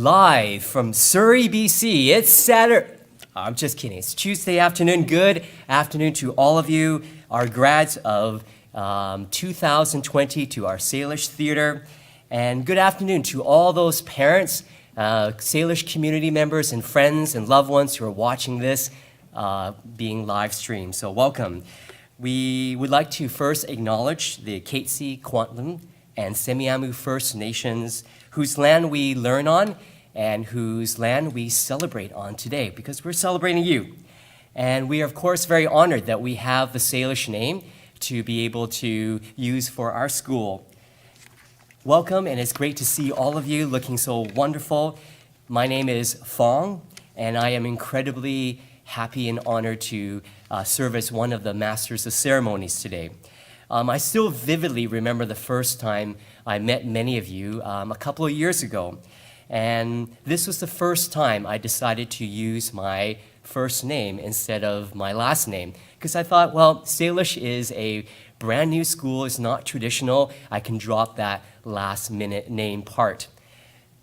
Live from Surrey, BC. It's Saturday. I'm just kidding. It's Tuesday afternoon. Good afternoon to all of you, our grads of 2020 to our Salish Theater. And good afternoon to all those parents, Salish community members and friends and loved ones who are watching this being live streamed. So welcome. We would like to first acknowledge the Katsi, Kwantlen, and Semiahmoo First Nations, whose land we learn on and whose land we celebrate on today, because we're celebrating you. And we are, of course, very honored that we have the Salish name to be able to use for our school. Welcome, and it's great to see all of you looking so wonderful. My name is Fang, and I am incredibly happy and honored to serve as one of the Masters of Ceremonies today. I still vividly remember the first time I met many of you a couple of years ago. And this was the first time I decided to use my first name instead of my last name. Because I thought, well, Salish is a brand new school, it's not traditional. I can drop that last minute name part.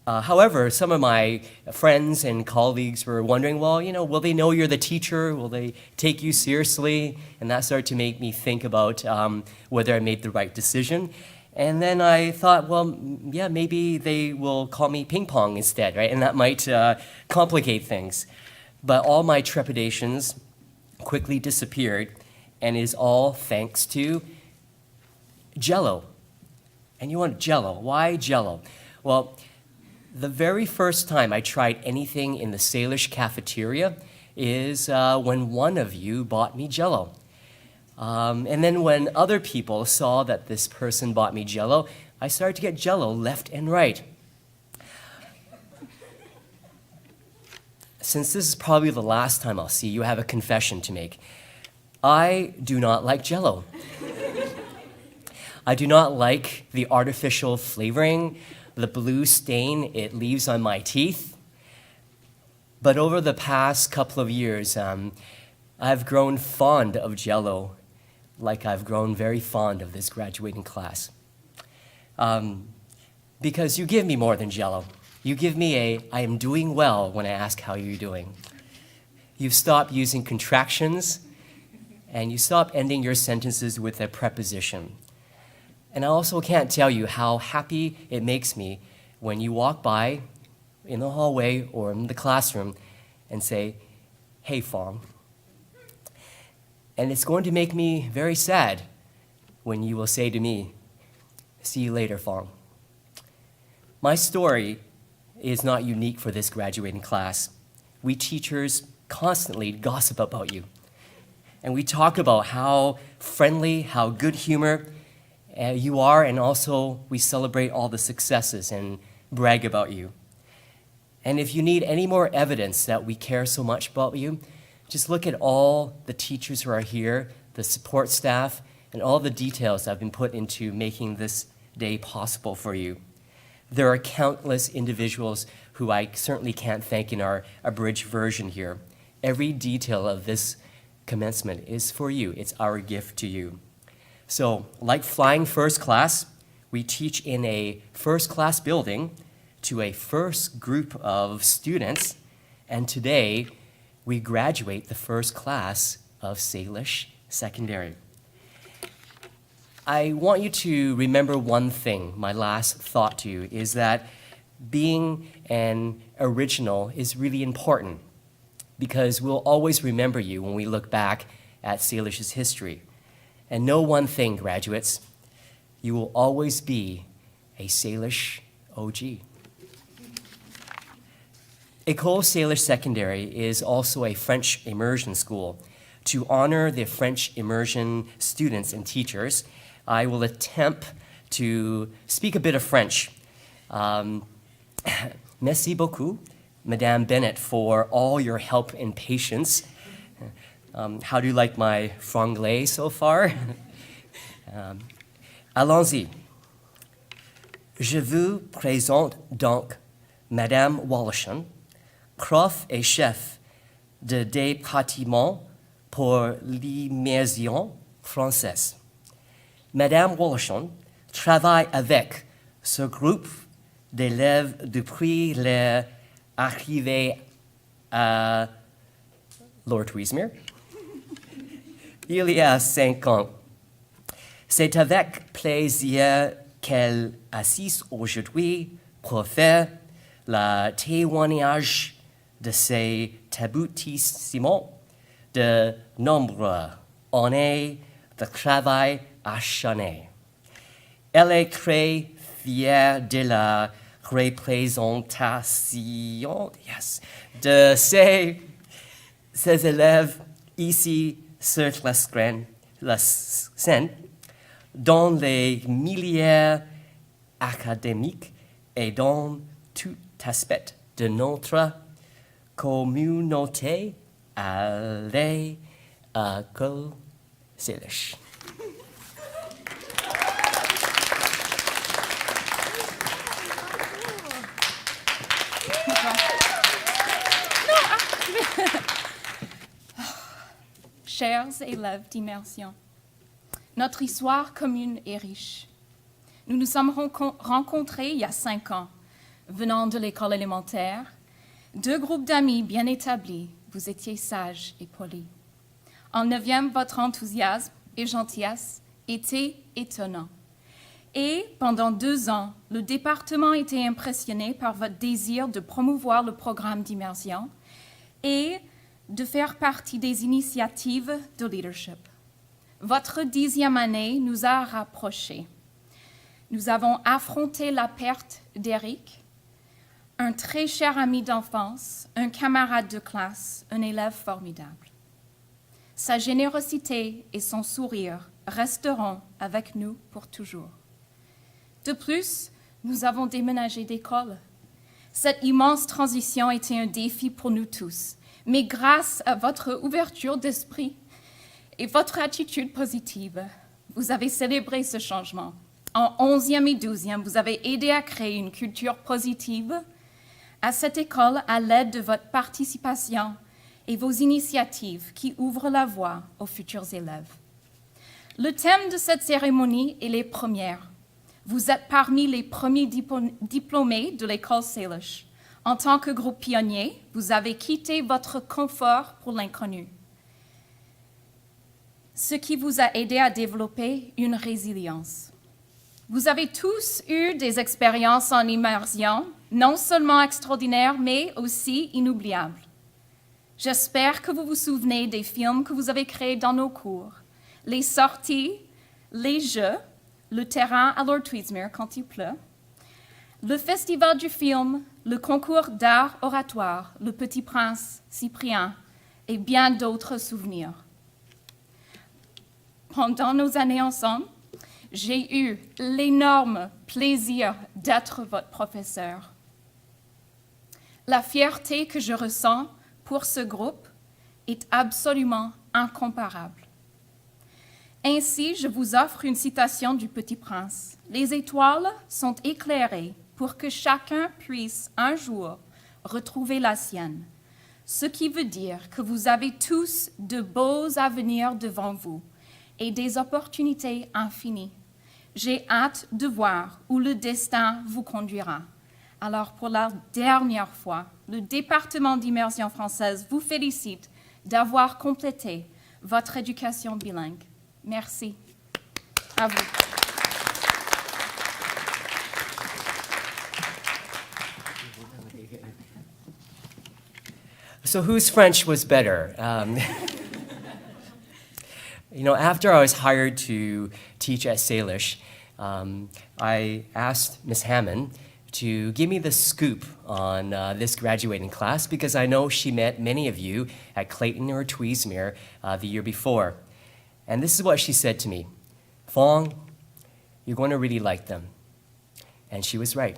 However, some of my friends and colleagues were wondering, well, will they know you're the teacher? Will they take you seriously? And that started to make me think about whether I made the right decision. And then I thought, well, yeah, maybe they will call me Ping Pong instead, right? And that might complicate things. But all my trepidations quickly disappeared, and it is all thanks to Jell-O. And you want Jell-O. Why Jell-O? Well, the very first time I tried anything in the Salish cafeteria is when one of you bought me Jell-O. And then when other people saw that this person bought me Jell-O, I started to get Jell-O left and right. Since this is probably the last time I'll see you, I have a confession to make. I do not like Jell-O. I do not like the artificial flavoring, the blue stain it leaves on my teeth. But over the past couple of years, I've grown fond of Jell-O, like I've grown very fond of this graduating class. Because you give me more than Jell-O. You give me I am doing well when I ask how you're doing. You've stopped using contractions, and you stop ending your sentences with a preposition. And I also can't tell you how happy it makes me when you walk by in the hallway or in the classroom and say, "Hey, Fang." And it's going to make me very sad when you will say to me, "See you later, Fang." My story is not unique for this graduating class. We teachers constantly gossip about you. And we talk about how friendly, how good humor you are, and also we celebrate all the successes and brag about you. And if you need any more evidence that we care so much about you, just look at all the teachers who are here, the support staff, and all the details that have been put into making this day possible for you. There are countless individuals who I certainly can't thank in our abridged version here. Every detail of this commencement is for you. It's our gift to you. So, like flying first class, we teach in a first class building to a first group of students, and today we graduate the first class of Salish Secondary. I want you to remember one thing. My last thought to you is that being an original is really important, because we'll always remember you when we look back at Salish's history. And know one thing, graduates, you will always be a Salish OG. École Salish Secondary is also a French immersion school. To honor the French immersion students and teachers, I will attempt to speak a bit of French. Merci beaucoup, Madame Bennett, for all your help and patience. How do you like my franglais so far? Allons-y. Je vous présente donc Madame Wallachon, prof et chef de département pour l'immersion française. Madame Wallachon travaille avec ce groupe d'élèves depuis l'arrivée à Lord Wiesmer, il y a 5 ans. C'est avec plaisir qu'elle assiste aujourd'hui pour faire le témoignage de ses aboutissements de nombreuses années de travail acharné. Elle est très fière de la représentation de ses élèves ici sur la scène dans les milieux académiques et dans tout aspect de notre communauté à l'école Salish. Chers élèves d'Immersion, notre histoire commune est riche. Nous nous sommes rencontrés il y a 5 ans, venant de l'école élémentaire. 2 groupes d'amis bien établis, vous étiez sages et polis. En 9e, votre enthousiasme et gentillesse étaient étonnants. Et pendant 2 ans, le département était impressionné par votre désir de promouvoir le programme d'immersion et de faire partie des initiatives de leadership. Votre 10e année nous a rapprochés. Nous avons affronté la perte d'Éric, un très cher ami d'enfance, un camarade de classe, un élève formidable. Sa générosité et son sourire resteront avec nous pour toujours. De plus, nous avons déménagé d'école. Cette immense transition était un défi pour nous tous, mais grâce à votre ouverture d'esprit et votre attitude positive, vous avez célébré ce changement. En 11e et 12e, vous avez aidé à créer une culture positive à cette école à l'aide de votre participation et vos initiatives qui ouvrent la voie aux futurs élèves. Le thème de cette cérémonie est les premières. Vous êtes parmi les premiers diplômés de l'école Salish. En tant que groupe pionnier, vous avez quitté votre confort pour l'inconnu, ce qui vous a aidé à développer une résilience. Vous avez tous eu des expériences en immersion, non seulement extraordinaires, mais aussi inoubliables. J'espère que vous vous souvenez des films que vous avez créés dans nos cours, les sorties, les jeux, le terrain à Lord Wiesmer quand il pleut, le festival du film, le concours d'art oratoire, le Petit Prince, Cyprien et bien d'autres souvenirs. Pendant nos années ensemble, j'ai eu l'énorme plaisir d'être votre professeur. La fierté que je ressens pour ce groupe est absolument incomparable. Ainsi, je vous offre une citation du Petit Prince. « Les étoiles sont éclairées pour que chacun puisse un jour retrouver la sienne, ce qui veut dire que vous avez tous de beaux avenirs devant vous et des opportunités infinies. J'ai hâte de voir où le destin vous conduira. Alors, pour la dernière fois, le département d'immersion française vous félicite d'avoir complété votre éducation bilingue. Merci. À vous. So whose French was better? After I was hired to teach at Salish, I asked Ms. Hammond to give me the scoop on this graduating class because I know she met many of you at Clayton or Tweesmere the year before. And this is what she said to me: Fang, you're going to really like them. And she was right.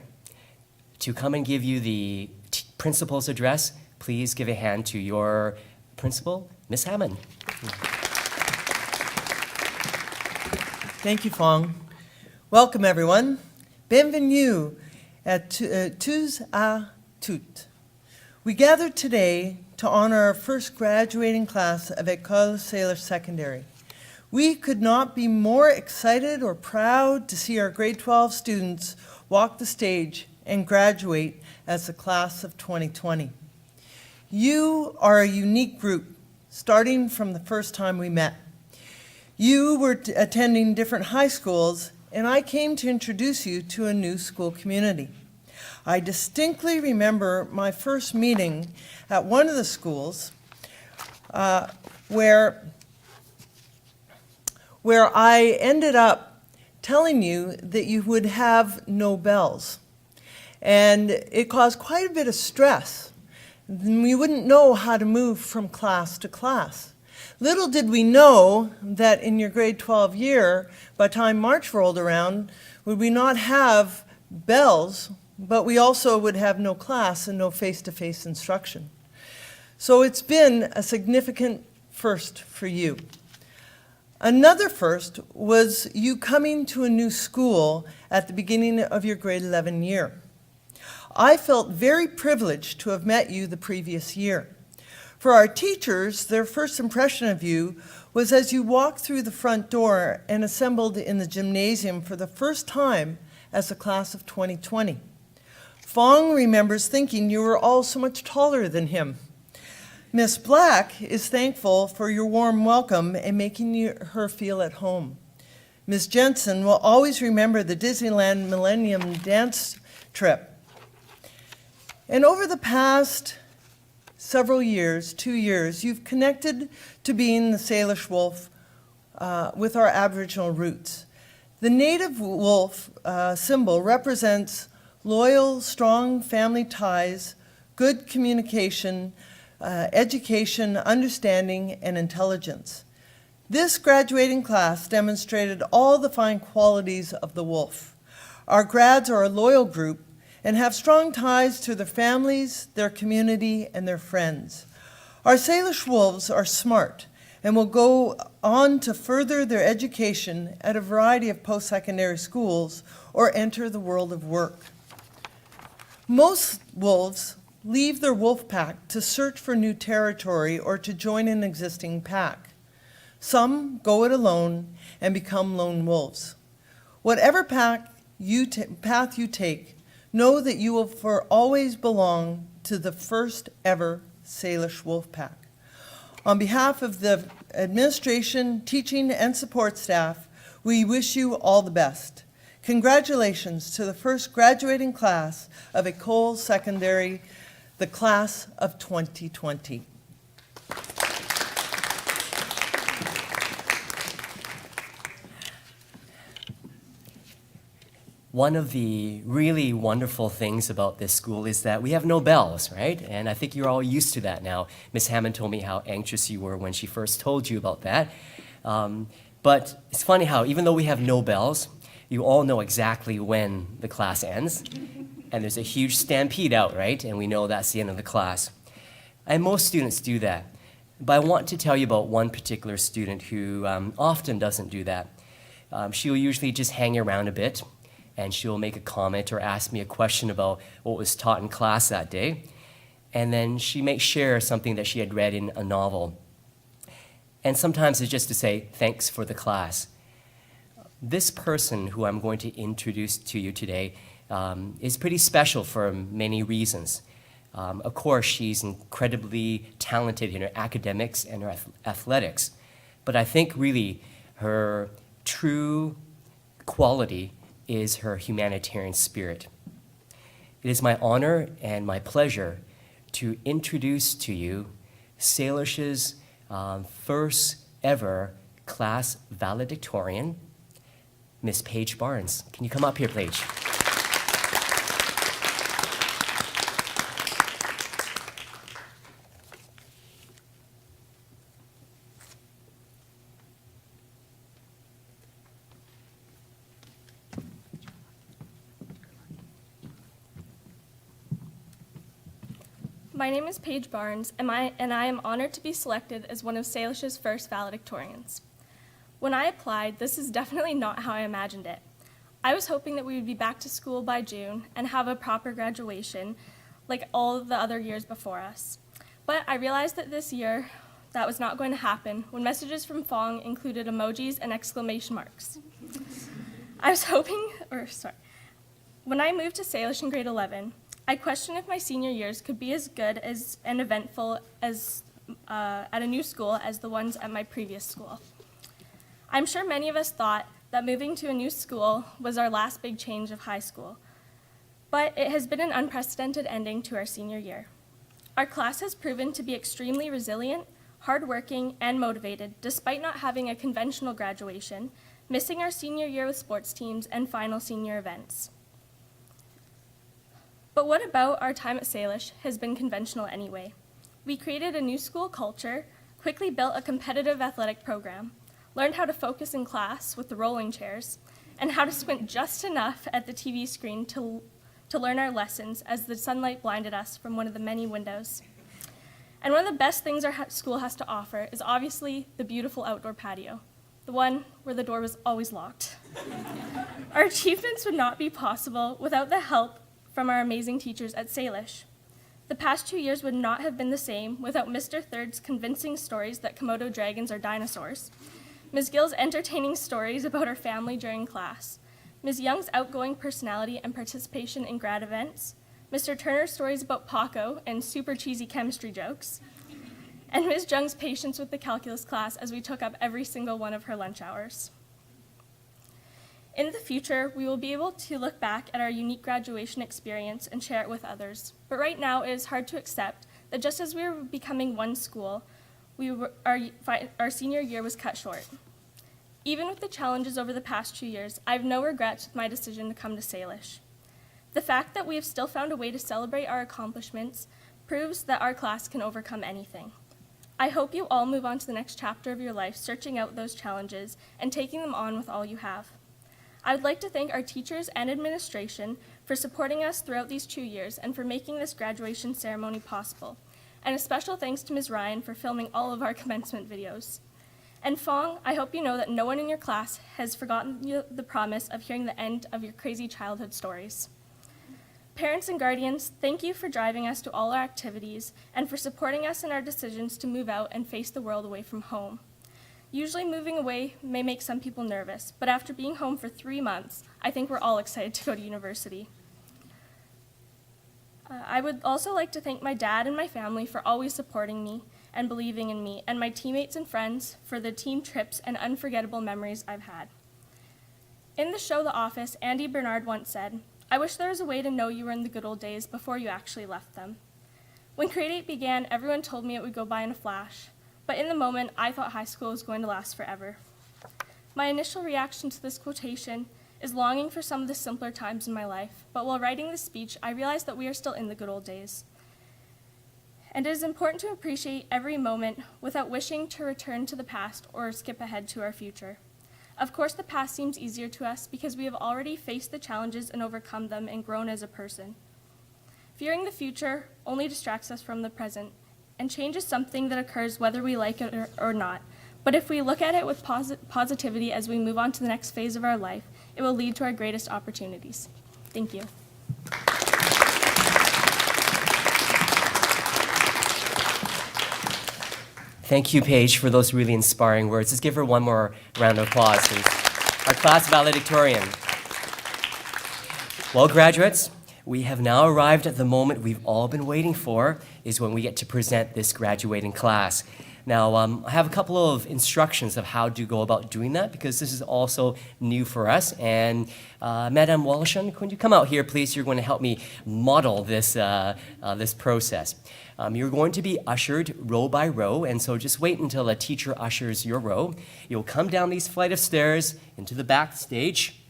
To come and give you the principal's address, please give a hand to your principal, Ms. Hammond. Thank you, Fang. Welcome, everyone. Bienvenue tous à toutes. We gathered today to honor our first graduating class of École Salish Secondary. We could not be more excited or proud to see our grade 12 students walk the stage and graduate as the class of 2020. You are a unique group, starting from the first time we met. You were attending different high schools, and I came to introduce you to a new school community. I distinctly remember my first meeting at one of the schools where I ended up telling you that you would have no bells. And it caused quite a bit of stress. We wouldn't know how to move from class to class. Little did we know that in your grade 12 year, by the time March rolled around, would we not have bells, but we also would have no class and no face-to-face instruction. So it's been a significant first for you. Another first was you coming to a new school at the beginning of your grade 11 year. I felt very privileged to have met you the previous year. For our teachers, their first impression of you was as you walked through the front door and assembled in the gymnasium for the first time as the class of 2020. Fang remembers thinking you were all so much taller than him. Miss Black is thankful for your warm welcome and making her feel at home. Ms. Jensen will always remember the Disneyland Millennium Dance trip. And over the past several years, 2 years, you've connected to being the Salish wolf with our Aboriginal roots. The native wolf symbol represents loyal, strong family ties, good communication, education, understanding, and intelligence. This graduating class demonstrated all the fine qualities of the wolf. Our grads are a loyal group and have strong ties to their families, their community, and their friends. Our Salish wolves are smart and will go on to further their education at a variety of post-secondary schools or enter the world of work. Most wolves leave their wolf pack to search for new territory or to join an existing pack. Some go it alone and become lone wolves. Whatever path you take, know that you will for always belong to the first ever Salish wolf pack. On behalf of the administration, teaching, and support staff, we wish you all the best. Congratulations to the first graduating class of École Secondary, the class of 2020. One of the really wonderful things about this school is that we have no bells, right? And I think you're all used to that now. Miss Hammond told me how anxious you were when she first told you about that. But it's funny how even though we have no bells, you all know exactly when the class ends. And there's a huge stampede out, right? And we know that's the end of the class. And most students do that. But I want to tell you about one particular student who often doesn't do that. She'll usually just hang around a bit, and she'll make a comment or ask me a question about what was taught in class that day. And then she may share something that she had read in a novel. And sometimes it's just to say, thanks for the class. This person who I'm going to introduce to you today is pretty special for many reasons. Of course, she's incredibly talented in her academics and her athletics. But I think really her true quality is her humanitarian spirit. It is my honor and my pleasure to introduce to you Salish's first ever class valedictorian, Miss Paige Barnes. Can you come up here, Paige? My name is Paige Barnes, and I am honored to be selected as one of Salish's first valedictorians. When I applied, this is definitely not how I imagined it. I was hoping that we would be back to school by June and have a proper graduation like all the other years before us. But I realized that this year that was not going to happen when messages from Fang included emojis and exclamation marks. When I moved to Salish in grade 11, I questioned if my senior years could be as good as and eventful as at a new school as the ones at my previous school. I'm sure many of us thought that moving to a new school was our last big change of high school, but it has been an unprecedented ending to our senior year. Our class has proven to be extremely resilient, hardworking, and motivated, despite not having a conventional graduation, missing our senior year with sports teams and final senior events. But what about our time at Salish has been conventional anyway? We created a new school culture, quickly built a competitive athletic program, learned how to focus in class with the rolling chairs, and how to squint just enough at the TV screen to learn our lessons as the sunlight blinded us from one of the many windows. And one of the best things our school has to offer is obviously the beautiful outdoor patio, the one where the door was always locked. Our achievements would not be possible without the help from our amazing teachers at Salish. The past 2 years would not have been the same without Mr. Third's convincing stories that Komodo dragons are dinosaurs, Ms. Gill's entertaining stories about her family during class, Ms. Young's outgoing personality and participation in grad events, Mr. Turner's stories about Paco and super cheesy chemistry jokes, and Ms. Jung's patience with the calculus class as we took up every single one of her lunch hours. In the future, we will be able to look back at our unique graduation experience and share it with others. But right now, it is hard to accept that just as we were becoming one school, our senior year was cut short. Even with the challenges over the past 2 years, I have no regrets with my decision to come to Salish. The fact that we have still found a way to celebrate our accomplishments proves that our class can overcome anything. I hope you all move on to the next chapter of your life, searching out those challenges and taking them on with all you have. I would like to thank our teachers and administration for supporting us throughout these 2 years and for making this graduation ceremony possible. And a special thanks to Ms. Ryan for filming all of our commencement videos. And Fang, I hope you know that no one in your class has forgotten the promise of hearing the end of your crazy childhood stories. Parents and guardians, thank you for driving us to all our activities and for supporting us in our decisions to move out and face the world away from home. Usually moving away may make some people nervous, but after being home for 3 months, I think we're all excited to go to university. I would also like to thank my dad and my family for always supporting me and believing in me, and my teammates and friends for the team trips and unforgettable memories I've had. In the show The Office, Andy Bernard once said, "I wish there was a way to know you were in the good old days before you actually left them." When grade 8 began, everyone told me it would go by in a flash, but in the moment, I thought high school was going to last forever. My initial reaction to this quotation is longing for some of the simpler times in my life, but while writing this speech, I realized that we are still in the good old days. And it is important to appreciate every moment without wishing to return to the past or skip ahead to our future. Of course, the past seems easier to us because we have already faced the challenges and overcome them and grown as a person. Fearing the future only distracts us from the present, and change is something that occurs whether we like it or not. But if we look at it with positivity as we move on to the next phase of our life, it will lead to our greatest opportunities. Thank you. Thank you, Paige, for those really inspiring words. Let's give her one more round of applause, please. Our class valedictorian. Well, graduates, we have now arrived at the moment we've all been waiting for, is when we get to present this graduating class. Now, I have a couple of instructions of how to go about doing that, because this is also new for us. And Madame Wallishan, could you come out here, please? You're going to help me model this, this process. You're going to be ushered row by row, and so just wait until a teacher ushers your row. You'll come down these flight of stairs into the backstage,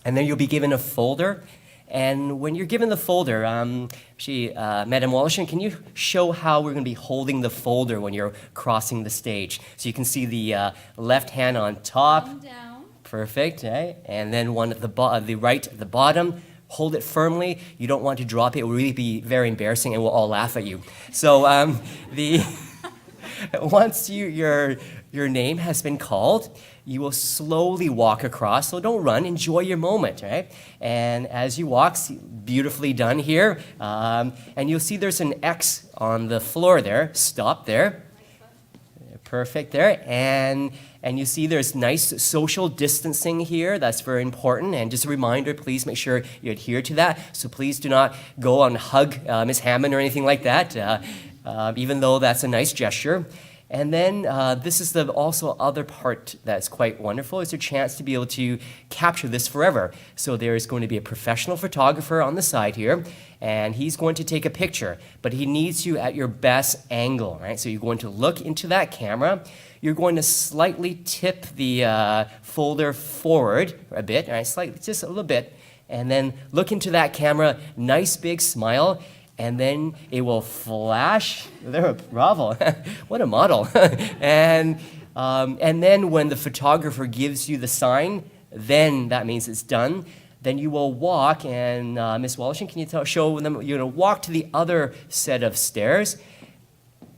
and then you'll be given a folder. And when you're given the folder, Madam Wallishan, can you show how we're going to be holding the folder when you're crossing the stage? So you can see the left hand on top. Thumb down. Perfect. Right? And then one at the right at the bottom. Hold it firmly. You don't want to drop it. It will really be very embarrassing, and we'll all laugh at you. So once your name has been called, you will slowly walk across, so don't run, enjoy your moment, right? And as you walk, beautifully done here, and you'll see there's an X on the floor there, stop there. Perfect there, and And you see there's nice social distancing here. That's very important. And just a reminder, please make sure you adhere to that. So please do not go and hug Ms. Hammond or anything like that, even though that's a nice gesture. And then this is the also other part that's quite wonderful. It's a chance to be able to capture this forever. So there's going to be a professional photographer on the side here, and he's going to take a picture, but he needs you at your best angle, right? So you're going to look into that camera. You're going to slightly tip the folder forward a bit, right? Slightly, just a little bit, and then look into that camera, nice big smile, and then it will flash. There, bravo, what a model. And then when the photographer gives you the sign, then that means it's done. Then you will walk, and Ms. Wallison, can you show them, you're gonna walk to the other set of stairs,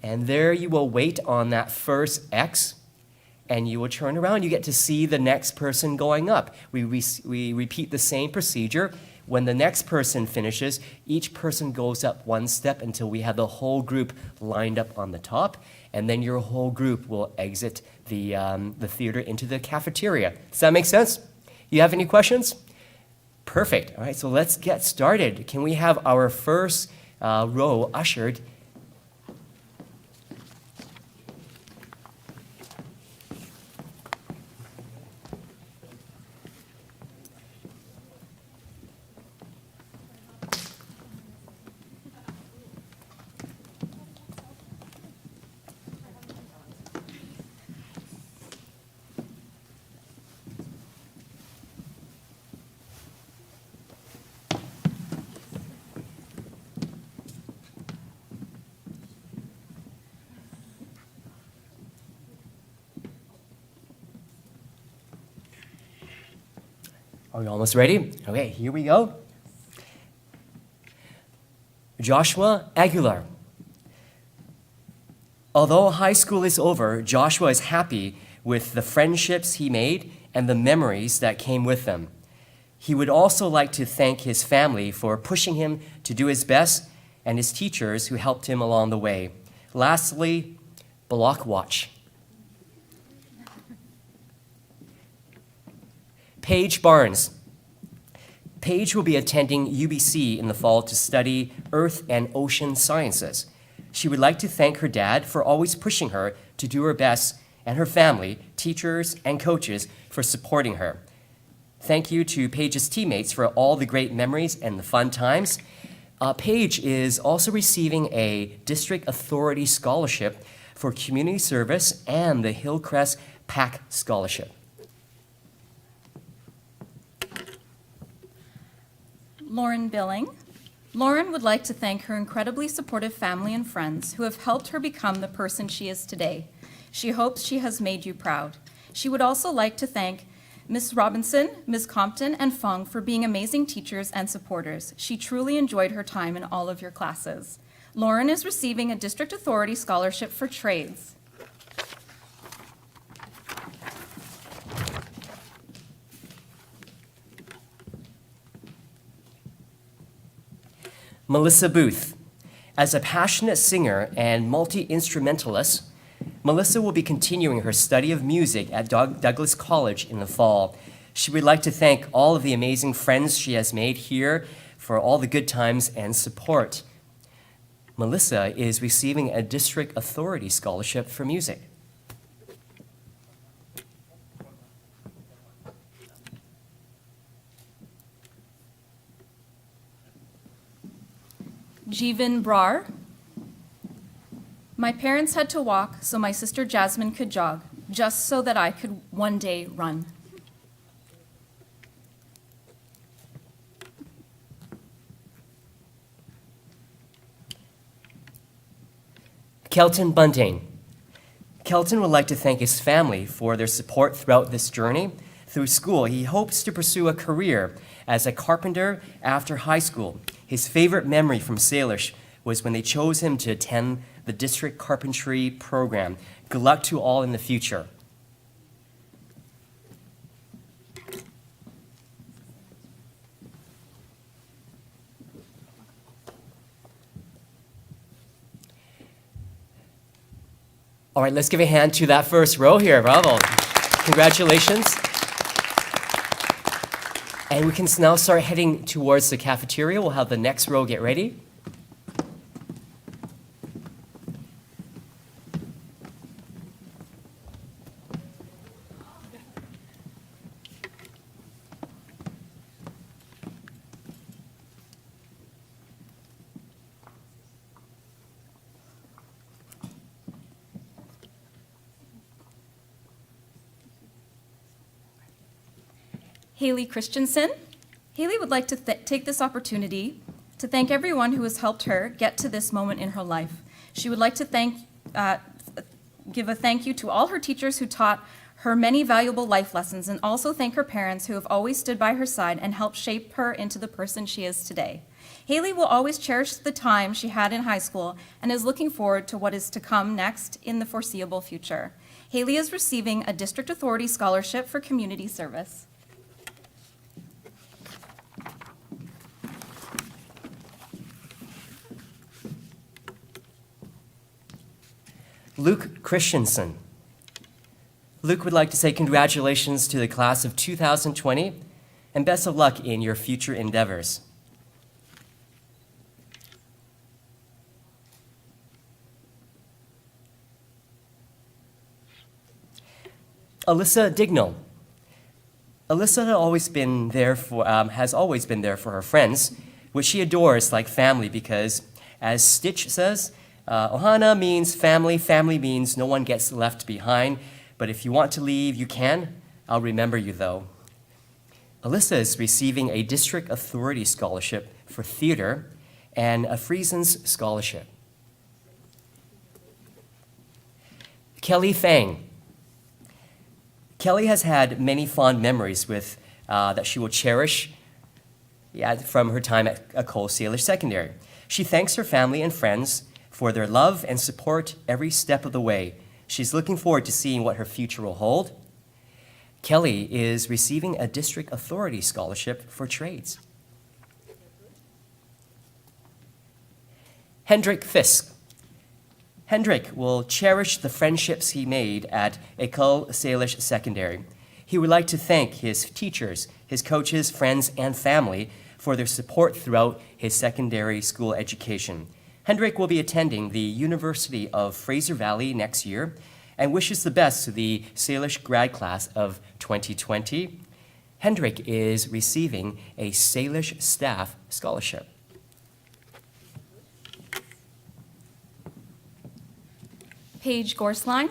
and there you will wait on that first X, and you will turn around. You get to see the next person going up. We repeat the same procedure. When the next person finishes, each person goes up one step until we have the whole group lined up on the top, and then your whole group will exit the theater into the cafeteria. Does that make sense? You have any questions? Perfect. All right, so let's get started. Can we have our first row ushered? Are we almost ready? Okay, here we go. Joshua Aguilar. Although high school is over, Joshua is happy with the friendships he made and the memories that came with them. He would also like to thank his family for pushing him to do his best and his teachers who helped him along the way. Lastly, Block Watch. Paige Barnes. Paige will be attending UBC in the fall to study earth and ocean sciences. She would like to thank her dad for always pushing her to do her best, and her family, teachers, and coaches for supporting her. Thank you to Paige's teammates for all the great memories and the fun times. Paige is also receiving a District Authority Scholarship for Community Service and the Hillcrest PAC Scholarship. Lauren Billing. Lauren would like to thank her incredibly supportive family and friends who have helped her become the person she is today. She hopes she has made you proud. She would also like to thank Ms. Robinson, Ms. Compton, and Fang for being amazing teachers and supporters. She truly enjoyed her time in all of your classes. Lauren is receiving a District Authority Scholarship for Trades. Melissa Booth. As a passionate singer and multi-instrumentalist, Melissa will be continuing her study of music at Douglas College in the fall. She would like to thank all of the amazing friends she has made here for all the good times and support. Melissa is receiving a District Authority Scholarship for music. Jeevan Brar. My parents had to walk so my sister Jasmine could jog, just so that I could one day run. Kelton Bunting. Kelton would like to thank his family for their support throughout this journey. Through school, he hopes to pursue a career as a carpenter after high school. His favorite memory from Salish was when they chose him to attend the district carpentry program. Good luck to all in the future. All right, let's give a hand to that first row here. Bravo. Congratulations. And we can now start heading towards the cafeteria. We'll have the next row get ready. Haley Christiansen. Haley would like to take this opportunity to thank everyone who has helped her get to this moment in her life. She would like to give a thank you to all her teachers who taught her many valuable life lessons, and also thank her parents who have always stood by her side and helped shape her into the person she is today. Haley will always cherish the time she had in high school and is looking forward to what is to come next in the foreseeable future. Haley is receiving a District Authority Scholarship for Community Service. Luke Christiansen. Luke would like to say congratulations to the class of 2020 and best of luck in your future endeavors. Alyssa Dignall. Alyssa has always been there for her friends, which she adores like family because, as Stitch says, Ohana means family. Family means no one gets left behind. But if you want to leave, you can. I'll remember you, though. Alyssa is receiving a District Authority Scholarship for theater and a Friesen's Scholarship. Kelly Fang. Kelly has had many fond memories that she will cherish from her time at École Salish Secondary. She thanks her family and friends for their love and support every step of the way. She's looking forward to seeing what her future will hold. Kelly is receiving a District Authority Scholarship for trades. Hendrik Fisk. Hendrik will cherish the friendships he made at École Salish Secondary. He would like to thank his teachers, his coaches, friends, and family for their support throughout his secondary school education. Hendrik will be attending the University of Fraser Valley next year and wishes the best to the Salish grad class of 2020. Hendrik is receiving a Salish Staff Scholarship. Paige Gorsline.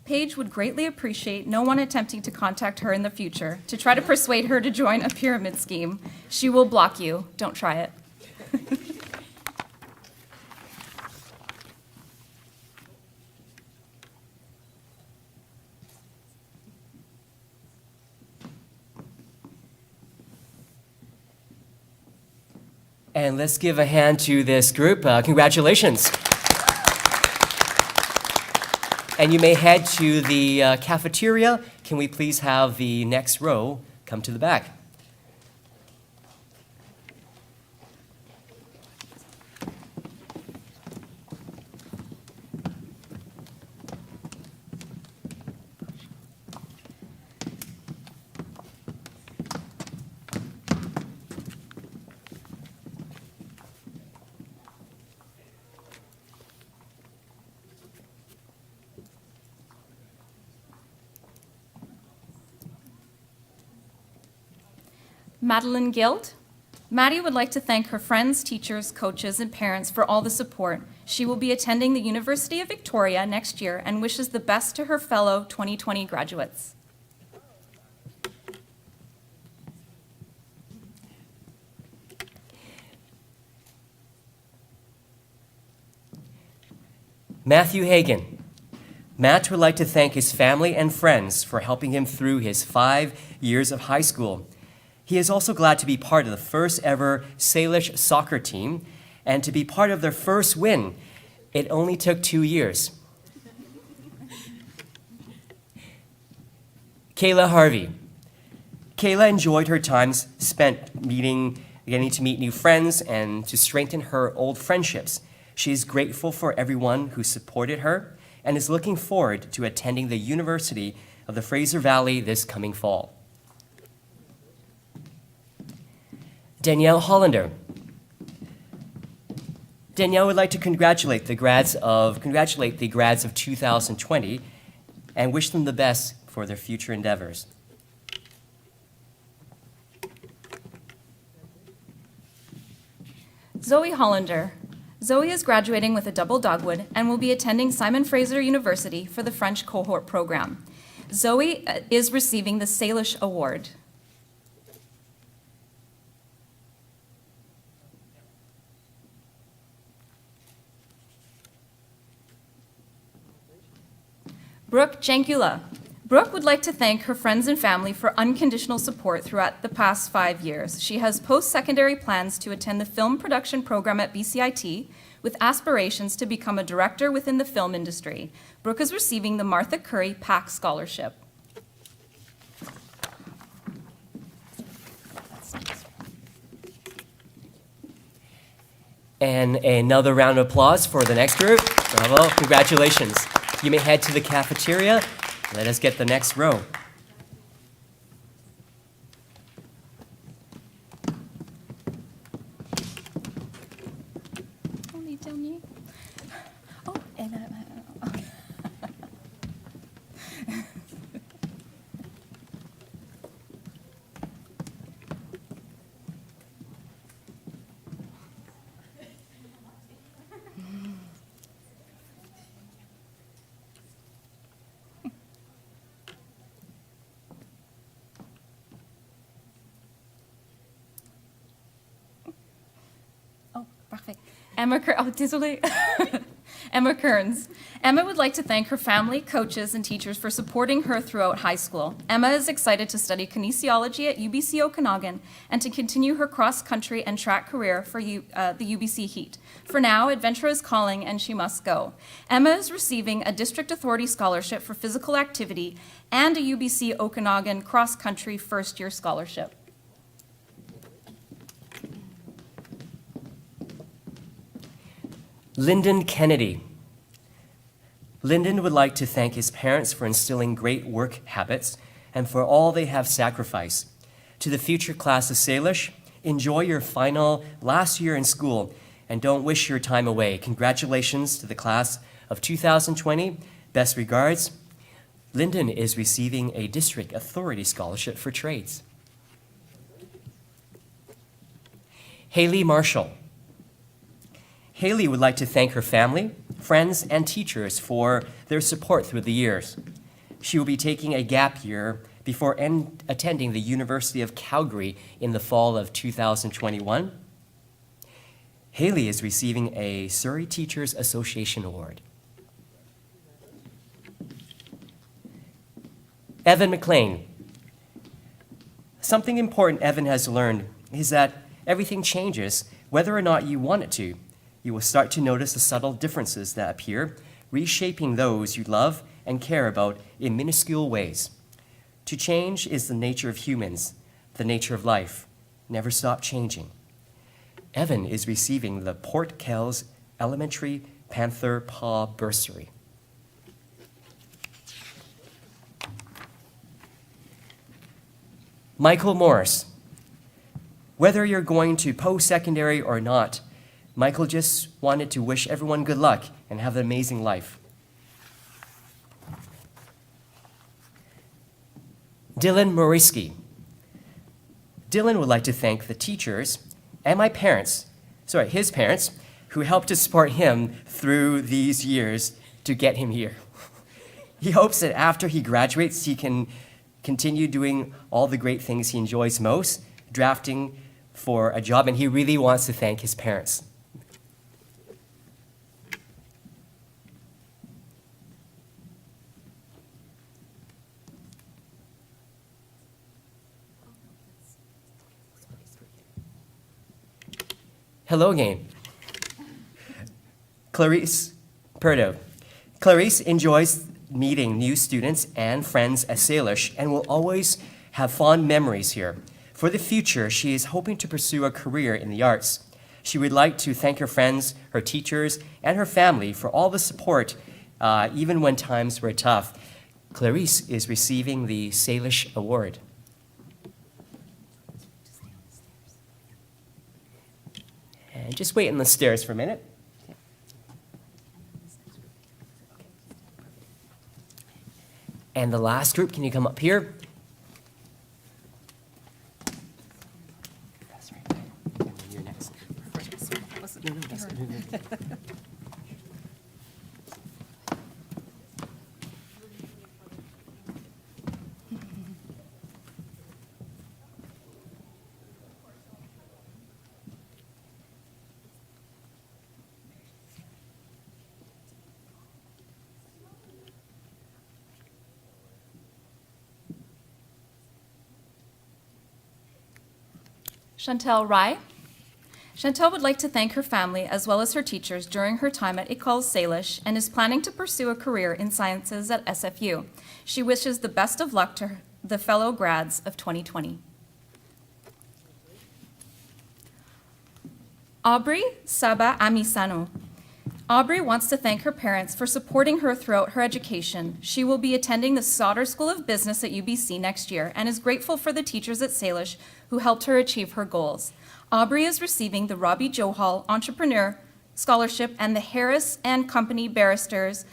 Paige would greatly appreciate no one attempting to contact her in the future to try to persuade her to join a pyramid scheme. She will block you. Don't try it. And let's give a hand to this group. Congratulations. And you may head to the cafeteria. Can we please have the next row come to the back? Madeline Guild. Maddie would like to thank her friends, teachers, coaches, and parents for all the support. She will be attending the University of Victoria next year and wishes the best to her fellow 2020 graduates. Matthew Hagan. Matt would like to thank his family and friends for helping him through his 5 years of high school. He is also glad to be part of the first ever Salish soccer team and to be part of their first win. It only took 2 years. Kayla Harvey. Kayla enjoyed her times spent getting to meet new friends and to strengthen her old friendships. She is grateful for everyone who supported her and is looking forward to attending the University of the Fraser Valley this coming fall. Danielle Hollander. Danielle would like to congratulate the grads of 2020 and wish them the best for their future endeavors. Zoe Hollander. Zoe is graduating with a double dogwood and will be attending Simon Fraser University for the French cohort program. Zoe is receiving the Salish Award. Brooke Jankula. Brooke would like to thank her friends and family for unconditional support throughout the past 5 years. She has post-secondary plans to attend the film production program at BCIT with aspirations to become a director within the film industry. Brooke is receiving the Martha Curry Pack Scholarship. And another round of applause for the next group. Bravo, congratulations. You may head to the cafeteria. Let us get the next row. On les derniers. Oh, elle a... Parfait. Désolée. Emma Kearns. Emma would like to thank her family, coaches, and teachers for supporting her throughout high school. Emma is excited to study kinesiology at UBC Okanagan and to continue her cross-country and track career for the UBC Heat. For now, adventure is calling and she must go. Emma is receiving a District Authority Scholarship for physical activity and a UBC Okanagan cross-country first-year scholarship. Lyndon Kennedy. Lyndon would like to thank his parents for instilling great work habits and for all they have sacrificed. To the future class of Salish, enjoy your final last year in school and don't wish your time away. Congratulations to the class of 2020. Best regards. Lyndon is receiving a District Authority Scholarship for Trades. Haley Marshall. Haley would like to thank her family, friends, and teachers for their support through the years. She will be taking a gap year before attending the University of Calgary in the fall of 2021. Haley is receiving a Surrey Teachers Association Award. Evan McLean. Something important Evan has learned is that everything changes whether or not you want it to. You will start to notice the subtle differences that appear, reshaping those you love and care about in minuscule ways. To change is the nature of humans, the nature of life. Never stop changing. Evan is receiving the Port Kells Elementary Panther Paw Bursary. Michael Morris. Whether you're going to post-secondary or not, Michael just wanted to wish everyone good luck and have an amazing life. Dylan Moriski. Dylan would like to thank the teachers and his parents, who helped to support him through these years to get him here. He hopes that after he graduates, he can continue doing all the great things he enjoys most, drafting for a job, and he really wants to thank his parents. Hello again. Clarice Perdo. Clarice enjoys meeting new students and friends at Salish and will always have fond memories here. For the future, she is hoping to pursue a career in the arts. She would like to thank her friends, her teachers, and her family for all the support, even when times were tough. Clarice is receiving the Salish Award. And just wait on the stairs for a minute. And the last group, can you come up here? That's right. And then you're next. Chantel Rai. Chantel would like to thank her family as well as her teachers during her time at École Salish and is planning to pursue a career in sciences at SFU. She wishes the best of luck to the fellow grads of 2020. Aubrey Saba Amisano. Aubrey wants to thank her parents for supporting her throughout her education. She will be attending the Sauder School of Business at UBC next year and is grateful for the teachers at Salish who helped her achieve her goals. Aubrey is receiving the Robbie Johal Entrepreneur Scholarship and the Harris and Company Barristers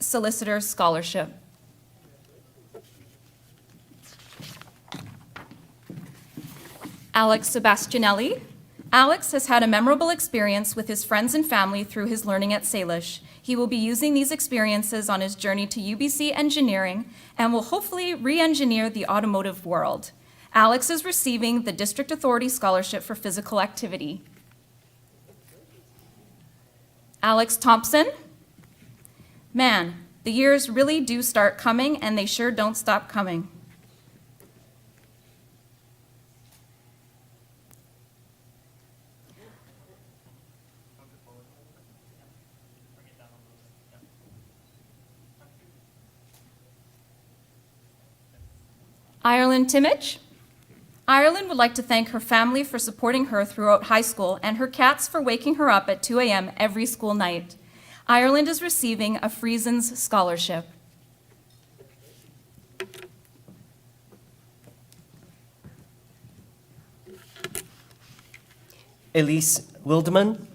Solicitor Scholarship. Alex Sebastianelli. Alex has had a memorable experience with his friends and family through his learning at Salish. He will be using these experiences on his journey to UBC engineering and will hopefully re-engineer the automotive world. Alex is receiving the District Authority Scholarship for Physical Activity. Alex Thompson. Man, the years really do start coming and they sure don't stop coming. Ireland Timich. Ireland would like to thank her family for supporting her throughout high school and her cats for waking her up at 2 a.m. every school night. Ireland is receiving a Friesens Scholarship. Elise Wildeman.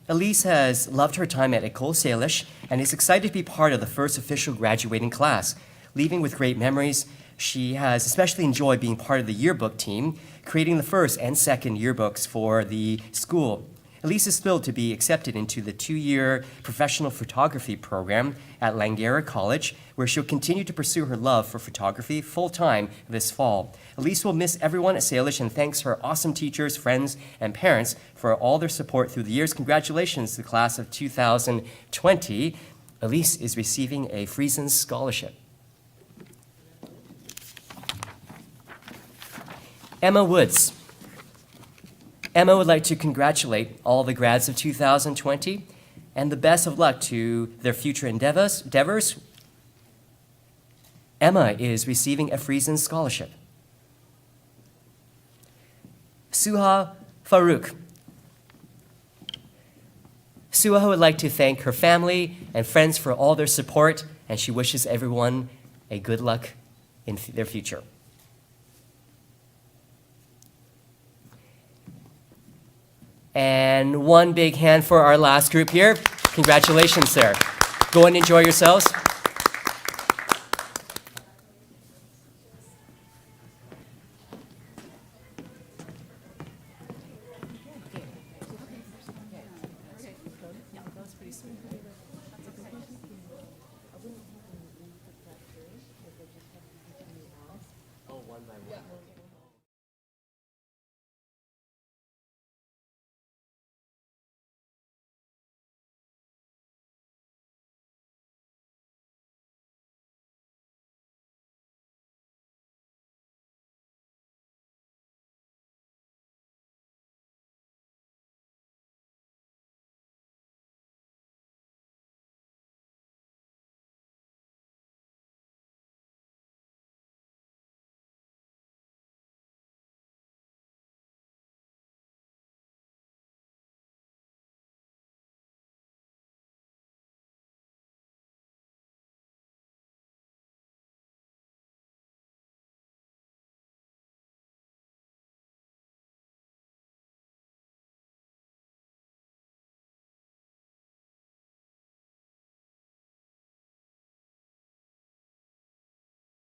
Elise has loved her time at École Salish and is excited to be part of the first official graduating class. Leaving with great memories, she has especially enjoyed being part of the yearbook team, creating the first and second yearbooks for the school. Elise is thrilled to be accepted into the 2-year professional photography program at Langara College, where she'll continue to pursue her love for photography full-time this fall. Elise will miss everyone at Salish and thanks her awesome teachers, friends, and parents for all their support through the years. Congratulations to the class of 2020. Elise is receiving a Friesens Scholarship. Emma Woods. Emma would like to congratulate all the grads of 2020 and the best of luck to their future endeavors. Emma is receiving a Friesens Scholarship. Suha Farouk. Suha would like to thank her family and friends for all their support, and she wishes everyone a good luck in their future. And one big hand for our last group here. Congratulations, sir. Go and enjoy yourselves.